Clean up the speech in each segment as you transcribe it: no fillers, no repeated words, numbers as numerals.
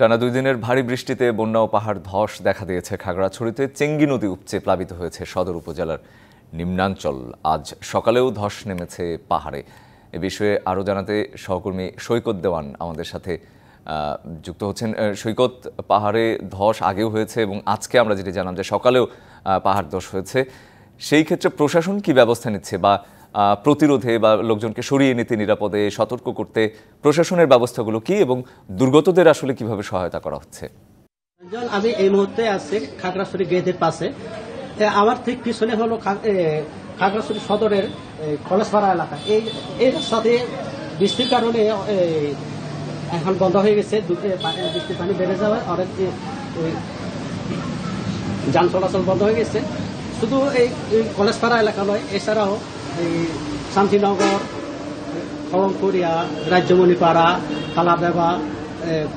টানা 2 দিনের ভারী বৃষ্টিতে বন্যা ও পাহাড় ধস দেখা দিয়েছে খাগড়াছড়িতে। চেঙ্গি নদী উপচে প্লাবিত হয়েছে সদর উপজেলার নিম্নাঞ্চল। আজ সকালেও ধস নেমেছে পাহাড়ে। এ বিষয়ে আরও জানাতে সহকর্মী সৈকত দেওয়ান আমাদের সাথে যুক্ত হচ্ছেন। সৈকত, পাহাড়ে ধস আগেও হয়েছে এবং আজকে আমরা যেটি জানলাম যে সকালেও পাহাড় ধস হয়েছে, সেই ক্ষেত্রে প্রশাসন কি ব্যবস্থা নিচ্ছে বা প্রতিরোধে বা লোকজনকে সরিয়ে নিতে, নিরাপদে সতর্ক করতে প্রশাসনের ব্যবস্থাগুলো কি এবং দুর্গতদের আসলে কিভাবে সহায়তা করা হচ্ছে? আমি এই মুহূর্তে আছি খাগড়াছড়ি গেটের পাশে। আমার ঠিক পিছনে হলো খাগড়াছড়ি সদরের কলেজপাড়া এলাকা। এই রাস্তাতে বৃষ্টির কারণে এখন বন্ধ হয়ে গেছে। বৃষ্টির পানি বেড়ে যাওয়ায় অনেক যান চলাচল বন্ধ হয়ে গেছে। শুধু এই কলেজপাড়া এলাকা নয়, এছাড়াও এই শান্তিনগর, খড়মপুরিয়া, রাজ্যমণিপাড়া, কালাদেবা,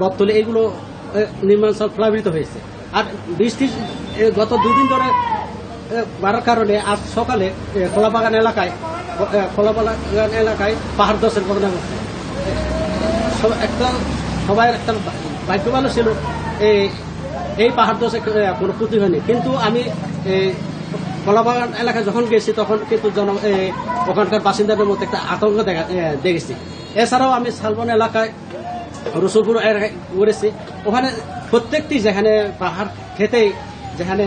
বটতলী এগুলো নিম্নাঞ্চল প্লাবিত হয়েছে। আর বৃষ্টি গত 2 দিন ধরে বাড়ার কারণে আজ সকালে খোলাবাগান এলাকায় পাহাড় ধসের ঘটনা ঘটছে। সবাই একটা ভাগ্য ভালো ছিল, এই পাহাড় ধসে কোনো ক্ষতি হয়নি। কিন্তু আমি কলাবাগান এলাকায় যখন গেছি তখন কিন্তু ওখানকার বাসিন্দাদের মধ্যে একটা আতঙ্ক দেখেছি। এছাড়াও আমি শালবন এলাকায়, রসুলপুর এলাকায় ঘুরেছি। ওখানে প্রত্যেকটি যেখানে পাহাড় খেতেই যেখানে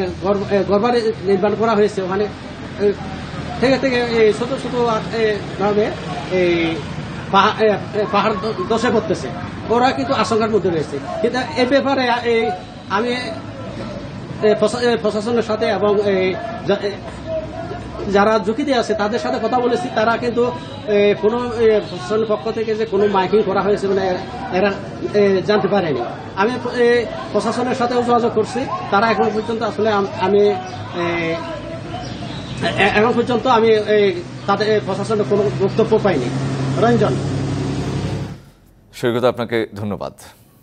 গড়বাড়ি নির্মাণ করা হয়েছে, ওখানে থেকে ছোট ছোট ভাবে এই পাহাড় ধসে পড়তেছে। ওরা কিন্তু আশঙ্কার মধ্যে রয়েছে। কিন্তু এ ব্যাপারে আমি প্রশাসনের সাথে এবং যারা ঝুঁকিতে আছে তাদের সাথে কথা বলেছি। তারা কিন্তু কোনো প্রশাসনের পক্ষ থেকে যে কোনো মাইকিং করা হয়েছে মানে এরা জানতে পারেনি। আমি প্রশাসনের সাথেও যোগাযোগ করছি। তারা এখন পর্যন্ত আসলে আমি তাদের প্রশাসনের কোনো বক্তব্য পাইনি। রঞ্জন, সৈকত, আপনাকে ধন্যবাদ।